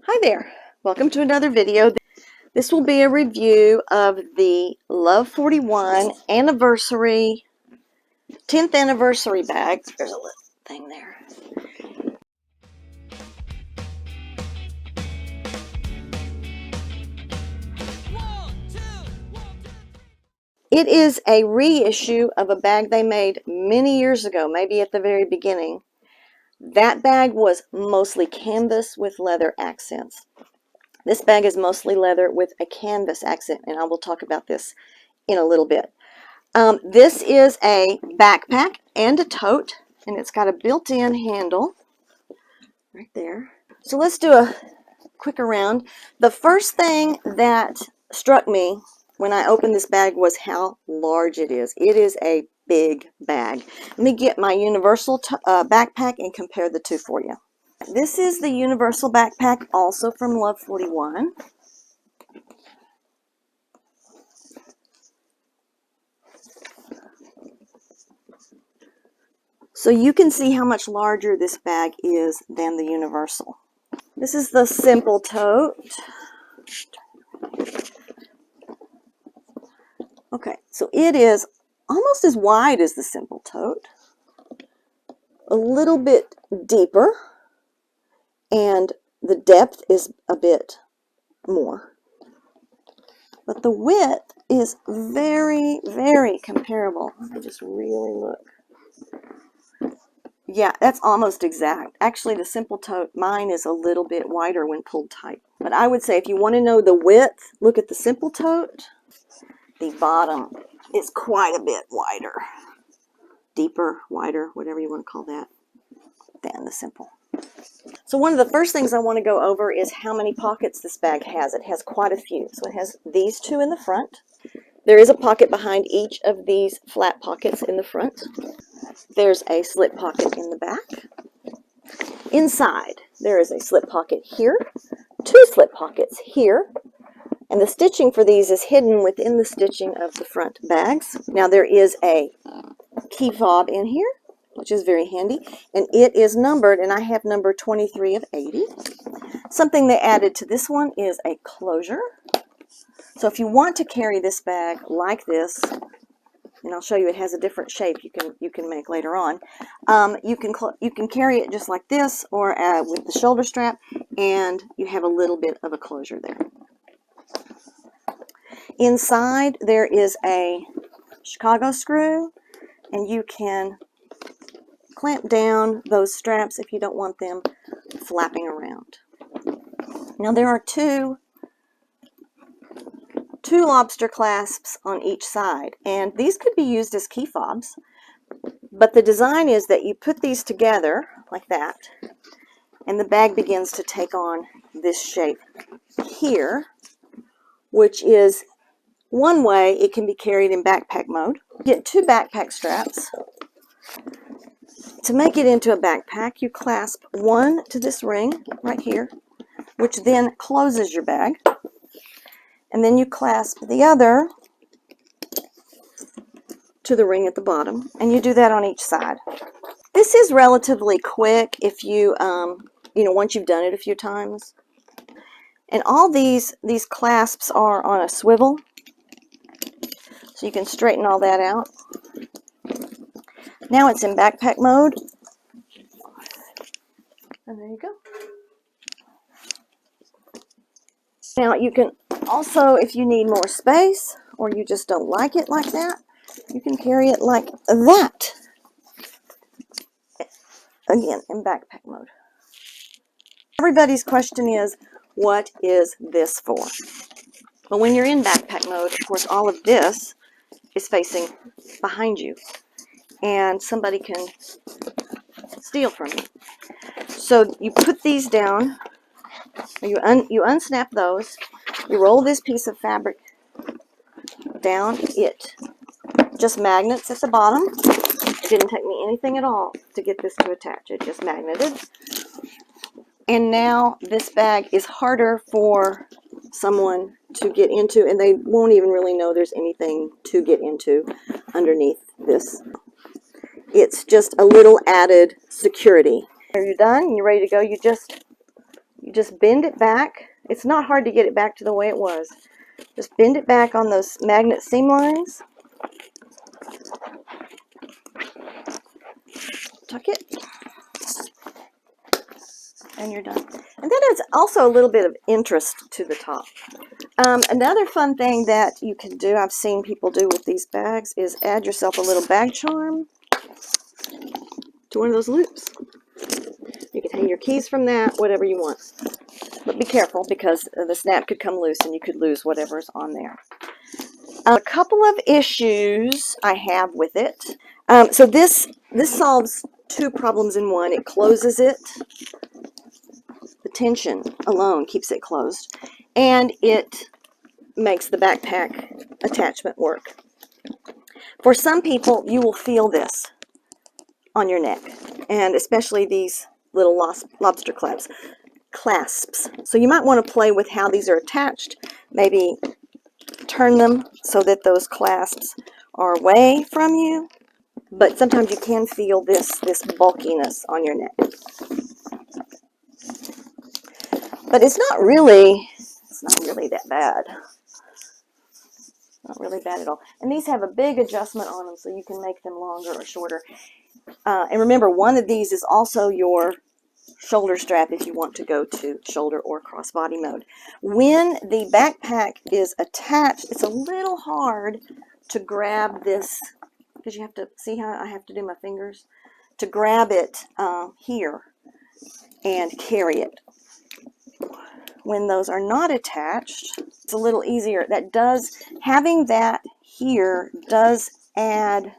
Hi there, welcome to another video. This will be a review of the Love 41 anniversary, 10th anniversary bag. There's a little thing there. It is a reissue of a bag they made many years ago, maybe at the very beginning. That bag was mostly canvas with leather accents. This bag is mostly leather with a canvas accent, and I will talk about this in a little bit. This is a backpack and a tote, and it's got a built-in handle right there. So let's do a quick around. The first thing that struck me when I opened this bag was how large it is. It is a big bag. Let me get my universal backpack and compare the two for you. This is the universal backpack, also from Love 41. So you can see how much larger this bag is than the universal. This is the simple tote. Okay, so it is almost as wide as the simple tote, a little bit deeper, and the depth is a bit more. But the width is very, very comparable. Let me just really look. Yeah, that's almost exact. Actually, the simple tote, mine is a little bit wider when pulled tight. But I would say if you want to know the width, look at the simple tote. The bottom is quite a bit wider. Deeper, wider, whatever you want to call that, than the simple. So one of the first things I want to go over is how many pockets this bag has. It has quite a few. So it has these two in the front. There is a pocket behind each of these flat pockets in the front. There's a slip pocket in the back. Inside, there is a slip pocket here, two slip pockets here, and the stitching for these is hidden within the stitching of the front bags. Now there is a key fob in here, which is very handy, and it is numbered, and I have number 23 of 80. Something they added to this one is a closure. So if you want to carry this bag like this, and I'll show you it has a different shape you can make later on. You can carry it just like this, or with the shoulder strap, and you have a little bit of a closure there. Inside there is a Chicago screw, and you can clamp down those straps if you don't want them flapping around. Now there are two lobster clasps on each side, and these could be used as key fobs, but the design is that you put these together like that, and the bag begins to take on this shape here, which is one way it can be carried in backpack mode. You get two backpack straps. To make it into a backpack, you clasp one to this ring right here, which then closes your bag. And then you clasp the other to the ring at the bottom, and you do that on each side. This is relatively quick if you, once you've done it a few times. And all these clasps are on a swivel, so you can straighten all that out. Now it's in backpack mode, and there you go. Now you can also, if you need more space, or you just don't like it like that, you can carry it like that. Again, in backpack mode. Everybody's question is, what is this for? Well, when you're in backpack mode, of course, all of this is facing behind you, and somebody can steal from you. So you put these down, you unsnap those, you roll this piece of fabric down, it just magnets at the bottom. It didn't take me anything at all to get this to attach. It just magneted. And now this bag is harder for someone to get into, and they won't even really know there's anything to get into underneath this. It's just a little added security. When you're done and you're ready to go, you You just bend it back. It's not hard to get it back to the way it was. Just bend it back on those magnet seam lines. Tuck it. And you're done. And that adds also a little bit of interest to the top. Another fun thing that you can do, I've seen people do with these bags, is add yourself a little bag charm to one of those loops. You can hang your keys from that, whatever you want. But be careful because the snap could come loose and you could lose whatever's on there. A couple of issues I have with it. So this solves two problems in one. It closes it. The tension alone keeps it closed. And it makes the backpack attachment work. For some people, you will feel this on your neck. And especially these little lobster clasps. So you might want to play with how these are attached. Maybe turn them so that those clasps are away from you. But sometimes you can feel this bulkiness on your neck. But it's not really that bad. Not really bad at all. And these have a big adjustment on them, so you can make them longer or shorter. And remember, one of these is also your shoulder strap if you want to go to shoulder or crossbody mode. When the backpack is attached, it's a little hard to grab this, because you have to see how I have to do my fingers, to grab it here and carry it. When those are not attached, it's a little easier. Having that here does add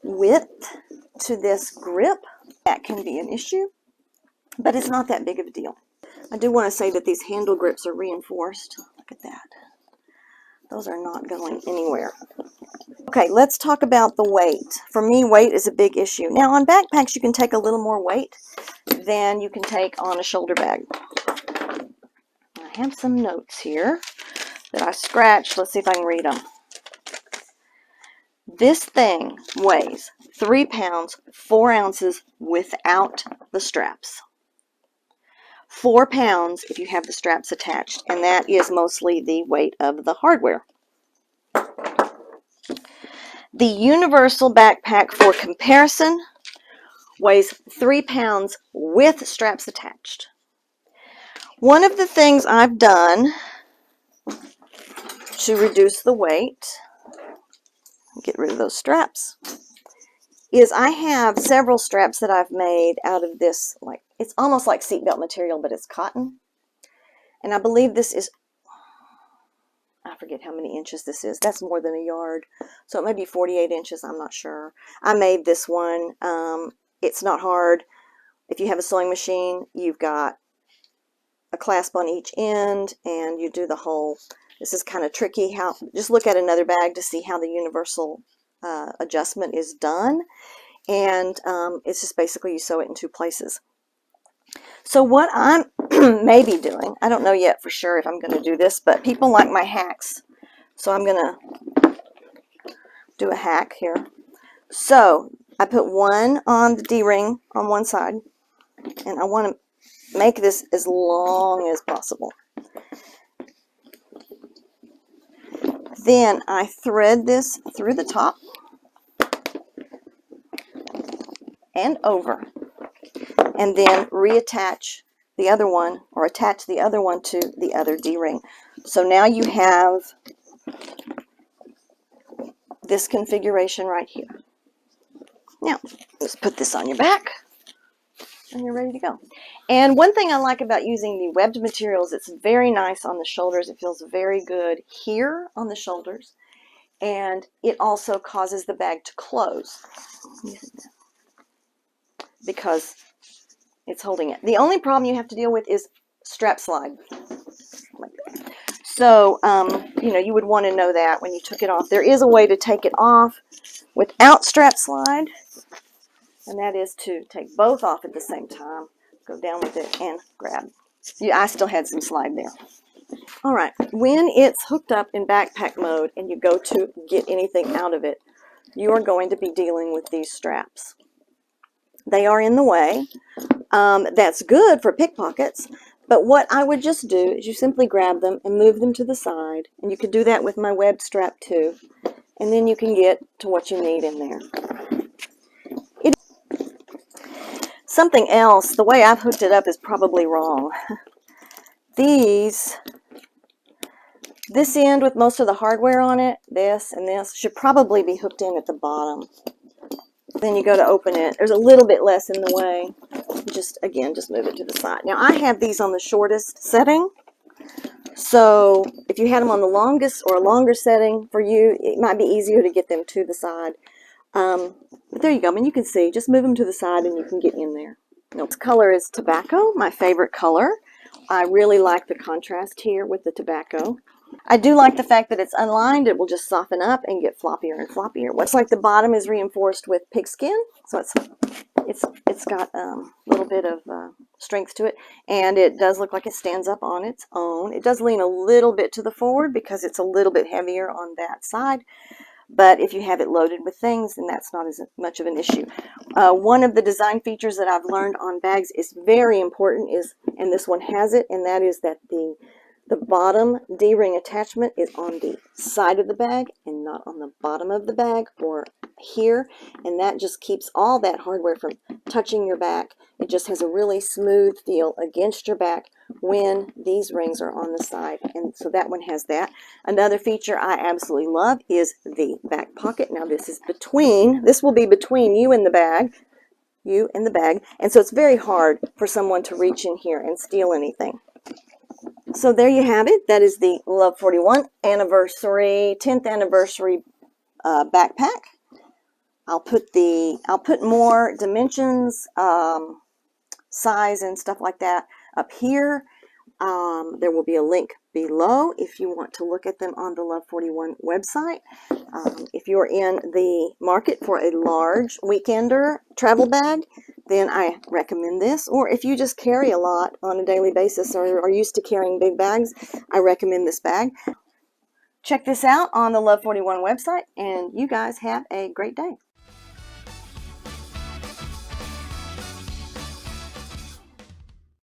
width to this grip. That can be an issue, but it's not that big of a deal. I do want to say that these handle grips are reinforced. Look at that. Those are not going anywhere. Okay, let's talk about the weight. For me, weight is a big issue. Now, on backpacks, you can take a little more weight than you can take on a shoulder bag. I have some notes here that I scratched. Let's see if I can read them. This thing weighs 3 pounds, 4 ounces without the straps. 4 pounds if you have the straps attached, and that is mostly the weight of the hardware. The universal backpack, for comparison, weighs 3 pounds with straps attached. One of the things I've done to reduce the weight, get rid of those straps, is I have several straps that I've made out of this, like, it's almost like seatbelt material, but it's cotton. And I believe this is, I forget how many inches this is. That's more than a yard. So it may be 48 inches, I'm not sure. I made this one. It's not hard. If you have a sewing machine, you've got a clasp on each end, and you do the whole, this is kind of tricky. Just look at another bag to see how the universal adjustment is done. And it's just basically you sew it in 2 places. So what I'm maybe doing, I don't know yet for sure if I'm going to do this, but people like my hacks. So I'm going to do a hack here. So I put one on the D-ring on one side, and I want to make this as long as possible. Then I thread this through the top and over, and then reattach the other one, or attach the other one to the other D-ring. So now you have this configuration right here. Now, just put this on your back, and you're ready to go. And one thing I like about using the webbed materials, it's very nice on the shoulders. It feels very good here on the shoulders, and it also causes the bag to close because it's holding it. The only problem you have to deal with is strap slide. So, you know, you would want to know that when you took it off. There is a way to take it off without strap slide, and that is to take both off at the same time, go down with it, and grab. Yeah, I still had some slide there. All right, when it's hooked up in backpack mode and you go to get anything out of it, you are going to be dealing with these straps. They are in the way. That's good for pickpockets. But what I would just do is you simply grab them and move them to the side. And you could do that with my web strap too. And then you can get to what you need in there. Something else, the way I've hooked it up is probably wrong. This end with most of the hardware on it, this and this, should probably be hooked in at the bottom. Then you go to open it. There's a little bit less in the way. Just move it to the side. Now I have these on the shortest setting. So if you had them on the longest or a longer setting for you, it might be easier to get them to the side. But there you go. I mean, you can see, just move them to the side and you can get in there. Now, this color is tobacco, my favorite color. I really like the contrast here with the tobacco. I do like the fact that it's unlined. It will just soften up and get floppier and floppier. Looks like the bottom is reinforced with pigskin, so it's got a little bit of strength to it, and it does look like it stands up on its own. It does lean a little bit to the forward because it's a little bit heavier on that side, but if you have it loaded with things, then that's not as much of an issue. One of the design features that I've learned on bags is very important and this one has it, and that is that the bottom D-ring attachment is on the side of the bag and not on the bottom of the bag or here, and that just keeps all that hardware from touching your back. It just has a really smooth feel against your back when these rings are on the side, and so that one has that. Another feature I absolutely love is the back pocket. Now this will be between you and the bag, and so it's very hard for someone to reach in here and steal anything. So there you have it. That is the Love 41 anniversary, 10th anniversary backpack. I'll put more dimensions, size and stuff like that up here. There will be a link below if you want to look at them on the Love 41 website. If you're in the market for a large weekender travel bag, then I recommend this. Or if you just carry a lot on a daily basis or are used to carrying big bags, I recommend this bag. Check this out on the Love 41 website, and you guys have a great day.